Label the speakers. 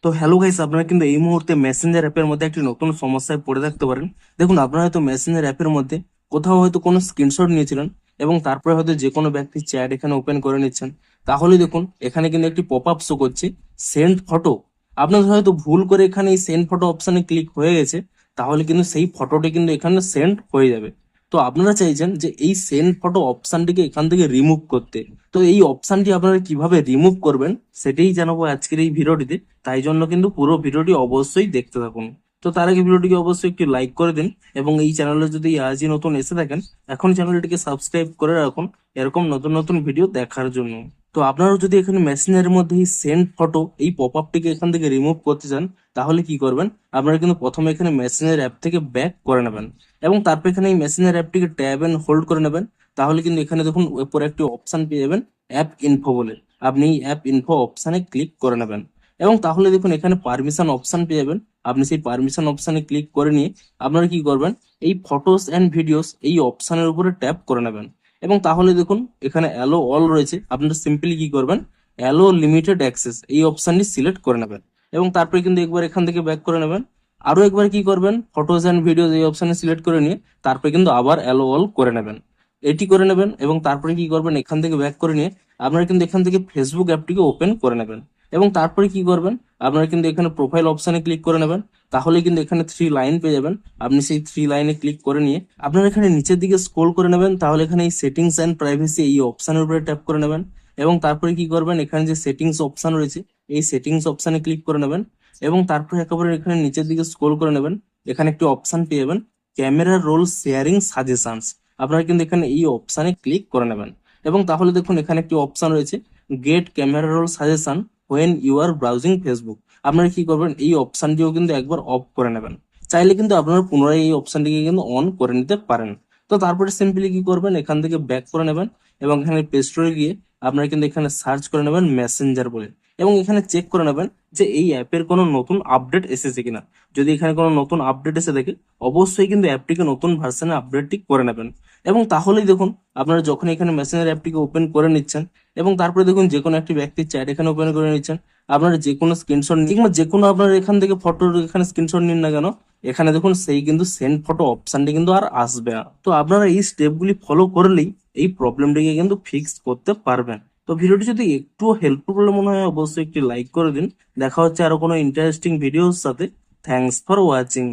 Speaker 1: তো hello guys, আপনারা কিন্তু এই মুহূর্তে মেসেঞ্জার অ্যাপের মধ্যে একটি নতুন সমস্যায় পড়ে থাকতে পারেন। দেখুন, আপনারা হয়তো মেসেঞ্জার অ্যাপের মধ্যে কোথাও হয়তো কোনো স্ক্রিনশট নিয়েছিলেন এবং তারপরে হয়তো যে কোনো ব্যক্তির চ্যাট এখানে ওপেন করে নিচ্ছেন। তাহলে দেখুন, এখানে কিন্তু একটি পপ আপ শো করছে সেন্ড ফটো। আপনাদের হয়তো ভুল করে এখানে এই সেন্ড ফটো অপশনে ক্লিক হয়ে গেছে, তাহলে কিন্তু সেই ফটোটি কিন্তু এখানে সেন্ড হয়ে যাবে। তো আপনারা চাইছেন যে এই সেন্ড ফটো অপশনটিকে এখান থেকে রিমুভ করতে। তো এই অপশনটি আপনারা কিভাবে রিমুভ করবেন সেটাই জানাবো আজকের এই ভিডিওটিতে। তাই জন্য কিন্তু পুরো ভিডিওটি অবশ্যই দেখতে থাকুন। তো তার আগে ভিডিওটিকে অবশ্যই একটি লাইক করে দিন এবং এই চ্যানেলে যদি আজই নতুন এসে থাকেন, এখন চ্যানেলটিকে সাবস্ক্রাইব করে রাখুন এরকম নতুন নতুন ভিডিও দেখার জন্য। তো আপনারাও যদি এখানে মেসেঞ্জারের মধ্যে এই সেন্ড ফটো এই পপ আপটিকে এখান থেকে রিমুভ করতে চান, তাহলে কি করবেন, আপনারা কিন্তু প্রথমে এখানে মেসেঞ্জার অ্যাপ থেকে ব্যাক করে নেবেন এবং তারপর এখানে এই মেসেঞ্জার অ্যাপটিকে ট্যাব এন্ড হোল্ড করে নেবেন। তাহলে কিন্তু এখানে দেখুন উপরে একটি অপশন পেয়ে যাবেন অ্যাপ ইনফো বলে। আপনি এই অ্যাপ ইনফো অপশনে ক্লিক করে নেবেন এবং তাহলে দেখুন এখানে পারমিশন অপশন পেয়ে যাবেন। আপনি সেই পারমিশন অপশনে ক্লিক করে নিয়ে আপনারা কি করবেন, এই ফটোস এন্ড ভিডিওস এই অপশনের উপরে ট্যাপ করে নেবেন এবং তাহলে দেখুন এখানে অ্যালো অল রয়েছে। আপনারা সিম্পলি কি করবেন, অ্যালো লিমিটেড অ্যাক্সেস এই অপশনটি সিলেক্ট করে নেবেন এবং তারপরে কিন্তু একবার এখান থেকে ব্যাক করে নেবেন। আরো একবার কি করবেন, ফটোস এন্ড ভিডিওস এই অপশনে সিলেক্ট করে নিয়ে তারপরে কিন্তু আবার অ্যালো অল করে নেবেন। এটি করে নেবেন এবং তারপরে কি করবেন, এখান থেকে ব্যাক করে নিয়ে আপনারা কিন্তু এখান থেকে ফেসবুক অ্যাপটিকে ওপেন করে নেবেন এবং তারপরে কি করবেন, আপনারা কিন্তু এখানে প্রোফাইল অপশনে ক্লিক করে নেবেন। তাহলে কিন্তু এখানে 3 লাইন পেয়ে যাবেন। আপনি সেই 3 লাইনে ক্লিক করে নিয়ে আপনারা এখানে নিচের দিকে স্ক্রল করে নেবেন। তাহলে এখানে এই সেটিংস এন্ড প্রাইভেসি এই অপশনের উপরে ট্যাপ করে নেবেন এবং তারপরে কি করবেন, এখানে যে সেটিংস অপশন রয়েছে এই সেটিংস অপশনে ক্লিক করে নেবেন এবং তারপরে একেবারে এখানে নিচের দিকে স্ক্রল করে নেবেন। এখানে একটি অপশন পেয়ে যাবেন ক্যামেরা রোল শেয়ারিং সাজেশনস। আপনারা কিন্তু এখানে এই অপশনে ক্লিক করে নেবেন এবং তাহলে দেখুন এখানে একটি অপশন রয়েছে get camera roll suggestion when you are browsing Facebook. আপনারা কি করবেন, এই অপশনটিও কিন্তু একবার অফ করে নেবেন। চাইলে কিন্তু আপনারা পুনরায় এই অপশনটিকে কিন্তু অন করে নিতে পারেন। তো তারপরে সিম্পলি কি করবেন, এখান থেকে ব্যাক করে নেবেন এবং এখানে প্লে স্টোরে গিয়ে আপনারা কিন্তু এখানে সার্চ করে নেবেন মেসেঞ্জার বলে এবং এখানে চেক করে নেবেন যে এই অ্যাপের কোনো নতুন আপডেট এসেছে কিনা। যদি এখানে কোনো নতুন আপডেট এসে দেখে, অবশ্যই কিন্তু অ্যাপটিকে নতুন ভার্সনে আপডেটটি করে নেবেন এবং তাহলেই দেখুন আপনারা যখন এখানে মেসেঞ্জার অ্যাপটিকে ওপেন করে নিচ্ছেন এবং তারপরে দেখুন যে কোনো একটি ব্যক্তির চ্যাট এখানে ওপেন করে নিচ্ছেন, আপনারা যে কোনো স্ক্রিনশট কিংবা যে কোনো আপনারা এখান থেকে ফটোর এখানে স্ক্রিনশট নিন না কেন, এখানে দেখুন সেই কিন্তু সেন্ড ফটো অপশনটি কিন্তু আর আসবে না। তো আপনারা এই স্টেপগুলি ফলো করলেই এই প্রবলেমটিকে কিন্তু ফিক্স করতে পারবেন। তো ভিডিওটি যদি একটু হেল্পফুল বলে মনে হয়, অবশ্যই একটি লাইক করে দিন। দেখা হচ্ছে আরো কোনো ইন্টারেস্টিং ভিডিওর সাথে। Thanks for watching.